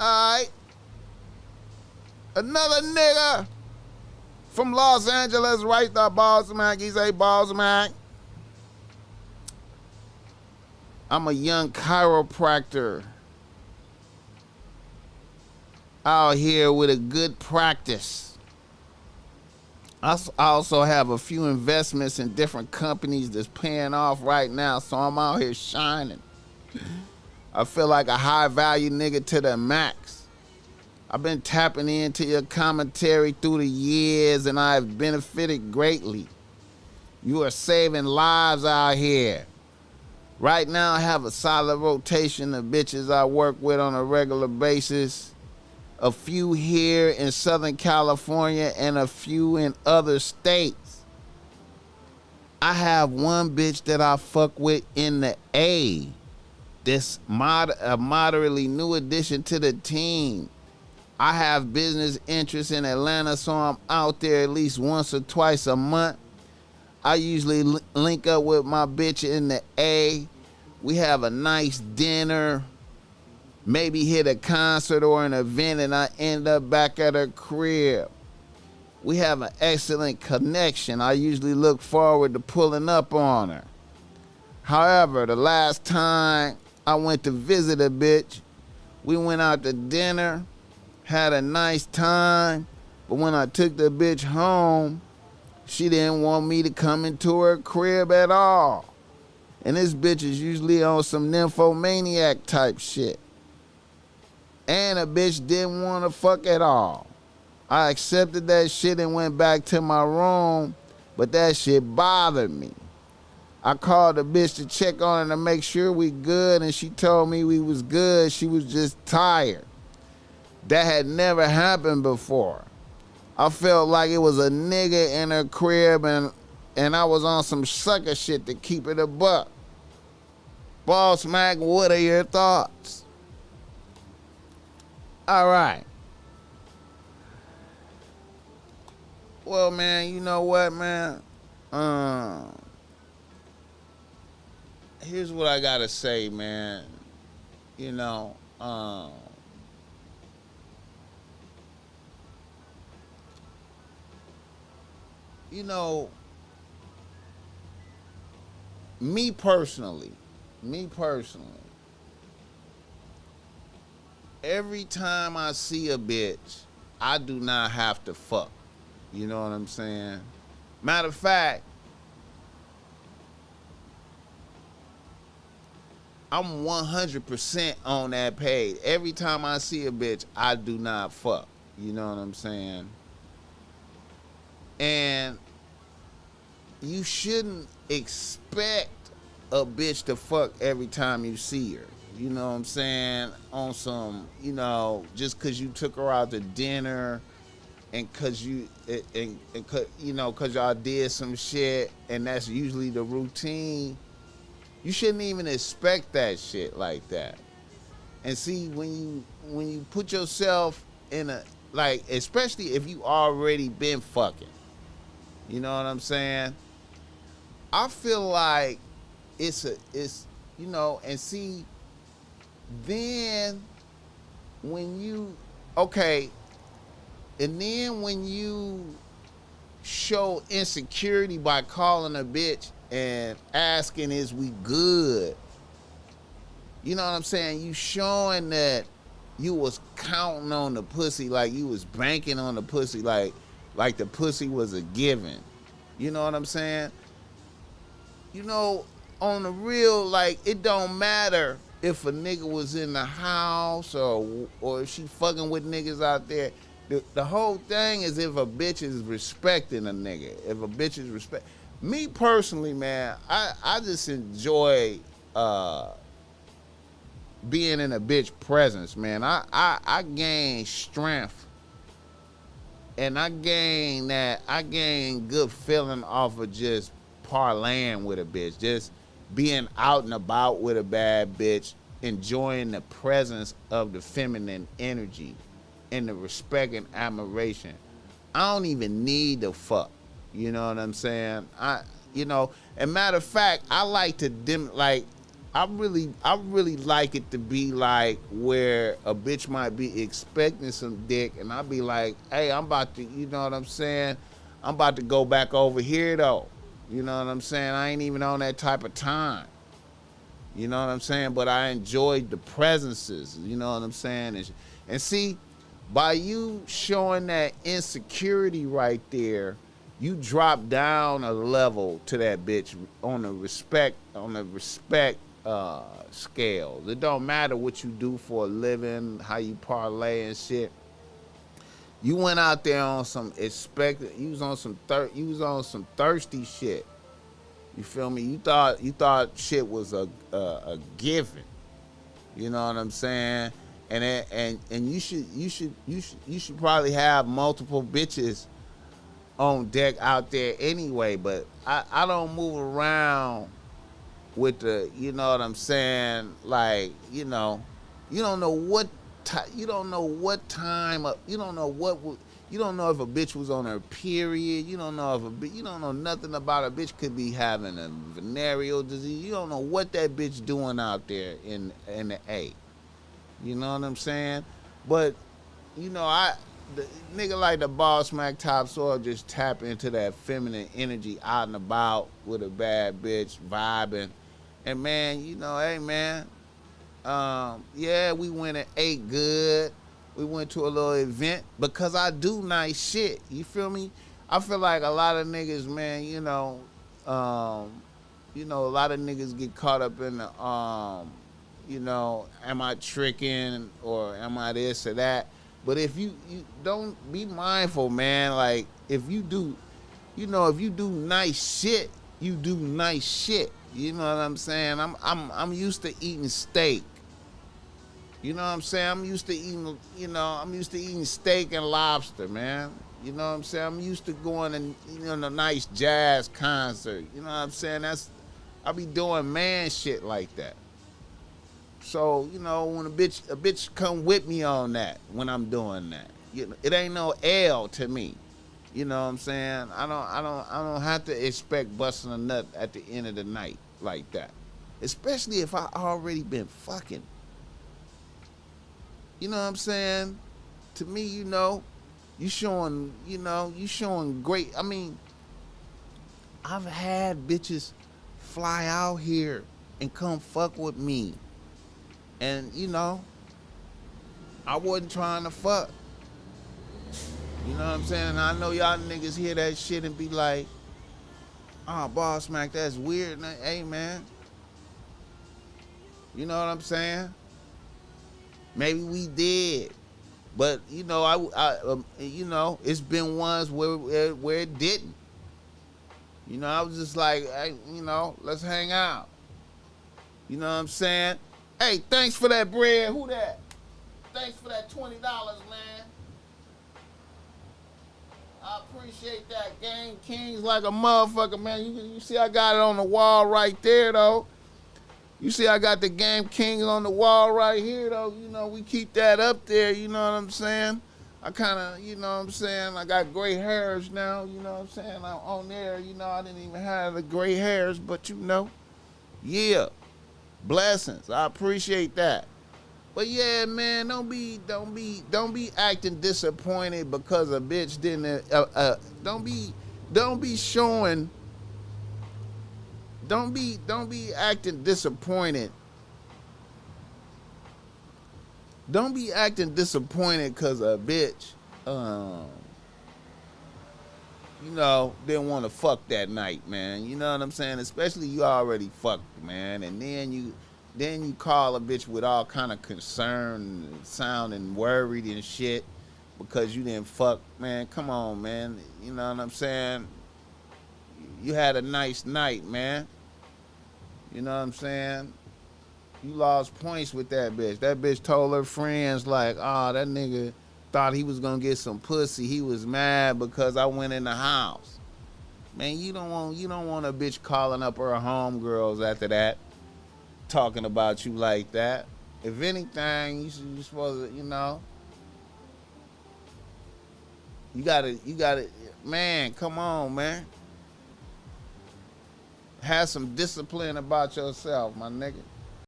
Alright. Another nigga from Los Angeles, right there, BossMack. He say, BossMack, I'm a young chiropractor out here with a good practice. I also have a few investments in different companies that's paying off right now, so I'm out here shining. I feel like a high value nigga to the max. I've been tapping into your commentary through the years and I've benefited greatly. You are saving lives out here. Right now I have a solid rotation of bitches I work with on a regular basis. A few here in Southern California and a few in other states. I have one bitch that I fuck with in the A. This a moderately new addition to the team. I have business interests in Atlanta, so I'm out there at least once or twice a month. I usually link up with my bitch in the A. We have a nice dinner, maybe hit a concert or an event, and I end up back at her crib. We have an excellent connection. I usually look forward to pulling up on her. However, the last time I went to visit a bitch, we went out to dinner, had a nice time, but when I took the bitch home, she didn't want me to come into her crib at all. And this bitch is usually on some nymphomaniac type shit. And a bitch didn't want to fuck at all. I accepted that shit and went back to my room, but that shit bothered me. I called the bitch to check on her to make sure we good, and she told me we was good. She was just tired. That had never happened before. I felt like it was a nigga in her crib and I was on some sucker shit to keep it a buck. BossMack, what are your thoughts? All right. Well, man, you know what, man? Here's what I gotta say, man. You know, me personally, every time I see a bitch, I do not have to fuck. You know what I'm saying? Matter of fact, I'm 100% on that page. Every time I see a bitch, I do not fuck. You know what I'm saying? And you shouldn't expect a bitch to fuck every time you see her. You know what I'm saying? On some, just cause you took her out to dinner and cause cause y'all did some shit and that's usually the routine. You shouldn't even expect that shit like that. And see, when you put yourself in a, like, especially if you already been fucking, you know what I'm saying? I feel like and see, then when you show insecurity by calling a bitch and asking, is we good? You know what I'm saying? You showing that you was counting on the pussy, like you was banking on the pussy, like the pussy was a given. You know what I'm saying? On the real, like, it don't matter if a nigga was in the house or if she fucking with niggas out there. The whole thing is if a bitch is respecting a nigga. If a bitch is respect. Me personally, man, I just enjoy being in a bitch presence, man. I gain strength and I gain good feeling off of just parlaying with a bitch, just being out and about with a bad bitch, enjoying the presence of the feminine energy and the respect and admiration. I don't even need to fuck. You know what I'm saying? And matter of fact, I like to I really like it to be like where a bitch might be expecting some dick, and I'll be like, hey, I'm about to, you know what I'm saying? I'm about to go back over here though. You know what I'm saying? I ain't even on that type of time. You know what I'm saying? But I enjoyed the presences. You know what I'm saying? And see, by you showing that insecurity right there, you drop down a level to that bitch on the respect scale. It don't matter what you do for a living, how you parlay and shit. You went out there on some you was on some thirsty shit. You feel me? You thought shit was a given. You know what I'm saying? And you should probably have multiple bitches on deck out there anyway. But I don't move around with the, you know what I'm saying? Like, you don't know what you don't know what time you don't know you don't know if a bitch was on her period. You don't know you don't know nothing about a bitch could be having a venereal disease. You don't know what that bitch doing out there in the A. You know what I'm saying? But the nigga like the BossMack Top Soil just tap into that feminine energy out and about with a bad bitch vibing. And man, hey man, yeah, we went and ate good. We went to a little event because I do nice shit. You feel me? I feel like a lot of niggas, man, a lot of niggas get caught up in the, am I tricking or am I this or that? But if you don't be mindful, man, like if you do nice shit, you do nice shit. You know what I'm saying? I'm used to eating steak. You know what I'm saying? I'm used to eating steak and lobster, man. You know what I'm saying? I'm used to going and a nice jazz concert. You know what I'm saying? I be doing man shit like that. So, when a bitch come with me on that when I'm doing that. It ain't no L to me. You know what I'm saying? I don't have to expect busting a nut at the end of the night like that. Especially if I already been fucking. You know what I'm saying? To me, you showing great. I mean, I've had bitches fly out here and come fuck with me. And, I wasn't trying to fuck. You know what I'm saying? And I know y'all niggas hear that shit and be like, oh, BossMack, that's weird. Hey, man. You know what I'm saying? Maybe we did. But, it's been ones where it didn't. I was just like, hey, let's hang out. You know what I'm saying? Hey, thanks for that bread. Who that? Thanks for that $20, man. I appreciate that. Game Kings like a motherfucker, man. You see I got it on the wall right there, though. You see I got the Game Kings on the wall right here, though. We keep that up there, you know what I'm saying? I kind of, I got gray hairs now, you know what I'm saying? I'm on there, I didn't even have the gray hairs, but yeah. Blessings. I appreciate that. But yeah, man, don't be acting disappointed because a bitch didn't. Don't be showing. Don't be acting disappointed. Don't be acting disappointed because a bitch, didn't want to fuck that night, man. You know what I'm saying? Especially you already fucked, man, and then you call a bitch with all kind of concern, sounding worried and shit because you didn't fuck, man. Come on, man. You know what I'm saying? You had a nice night, man. You know what I'm saying? You lost points with that bitch. That bitch told her friends like, oh, that nigga thought he was gonna get some pussy. He was mad because I went in the house. Man, you don't want a bitch calling up her homegirls after that, talking about you like that. If anything, you supposed to, you gotta, man, come on, man. Have some discipline about yourself, my nigga.